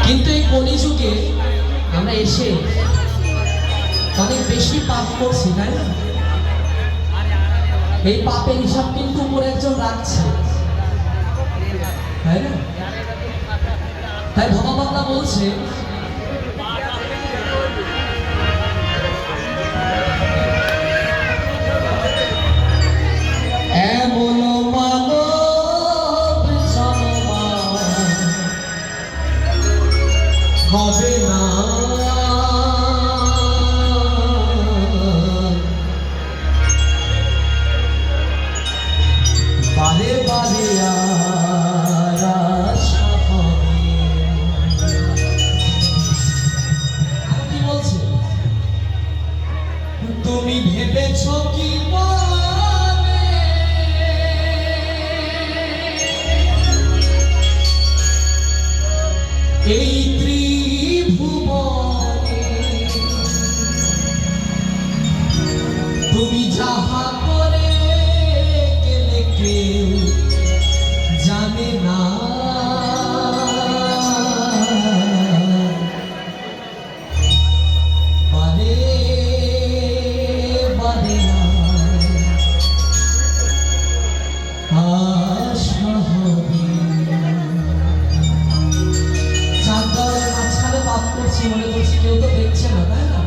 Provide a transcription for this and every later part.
কিন্তু এই কলিযুগে আমরা এসে অনেক বেশি পাপ করছি, তাই না? এই পাপের হিসাব কিন্তু উপরে একজন রাখছে, তাই না? তাই ভগবানরা বলছে এমন মানব হবে না, বারে বারে আর আশা হবে। কি বলছে? তুমি ভেবেছ কি এই ত্রিভুবনে তুমি যাহা করে গেলে কেউ জানে না, বারে বারে আশা হবে। করছি মনে করছি কেউ তো দেখছে না, তাই না?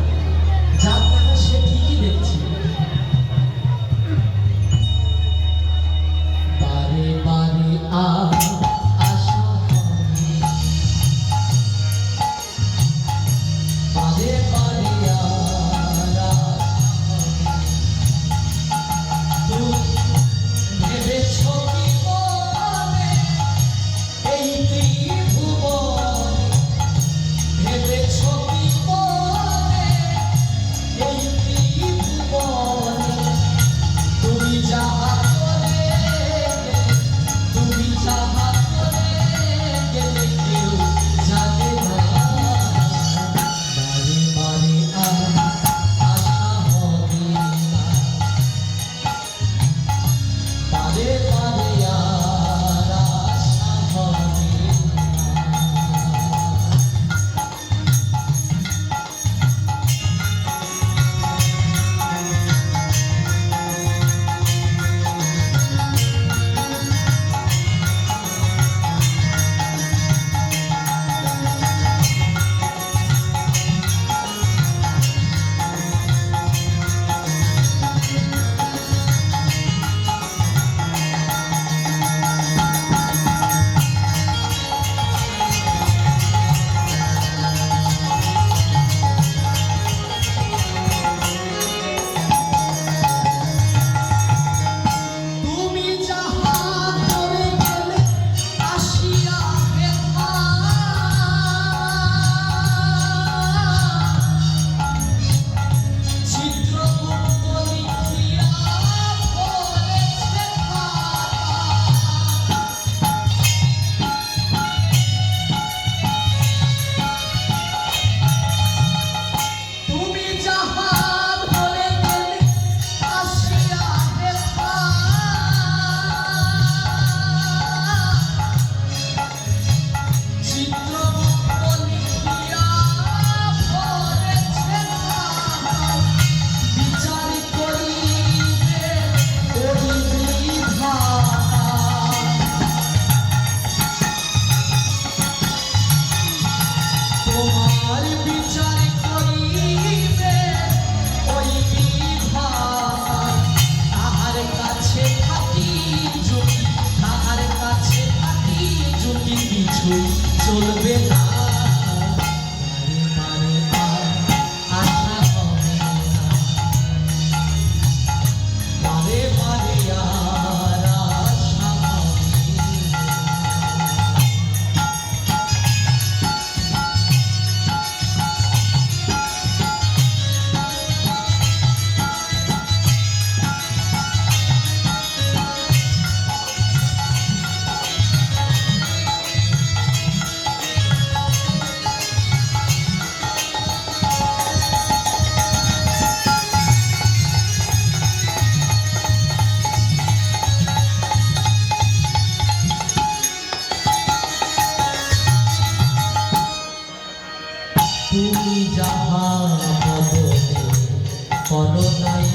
যার দেখা সে ঠিকই দেখছে। বারে বারে আশা হবে, বারে বারে তুমি ভেবেছ কি মনে এই ত্রিভুবনে ভেবেছ কি মনে এই ত্রিভুবনে তুমি যাহা করে তুমি যাহা করে গেলে কেউ জানে না, বারে বারে আশা হবে না, বারে বারে আশা হবে। চলবে না, বারে বারে আশা হবে না, বারে বারে আশা হবে। তুমি যাহা বদলে করো নাই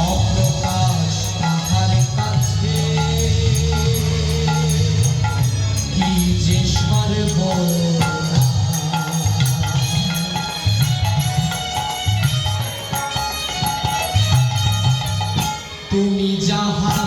অপ্রকাশ তাহার কাছে কি যে সর্বনা তুমি যাহা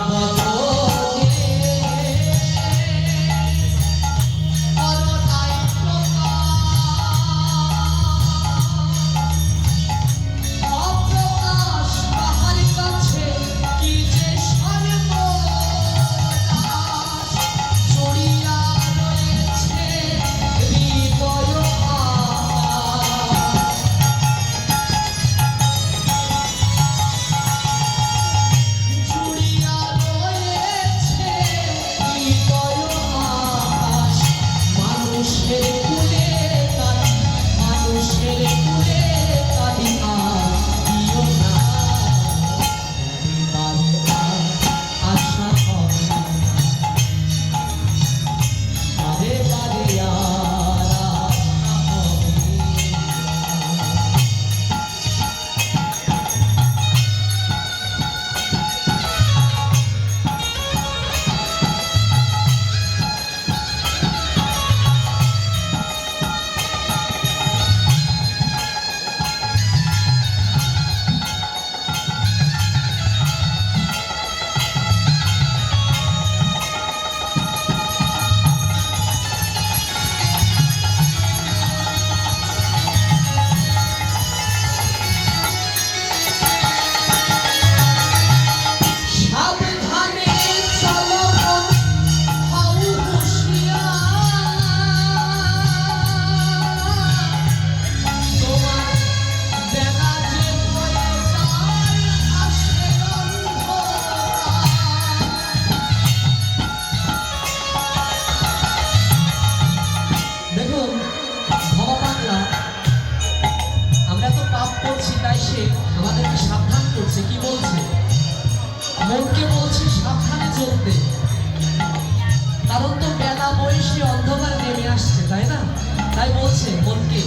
আমাদেরকে সাবধান করছে কি বলছে মনকে বলছে সাবধানে চলতে কারণ তো বেলা বয়সে অন্ধকার নেমে আসছে তাই না তাই বলছে মনকে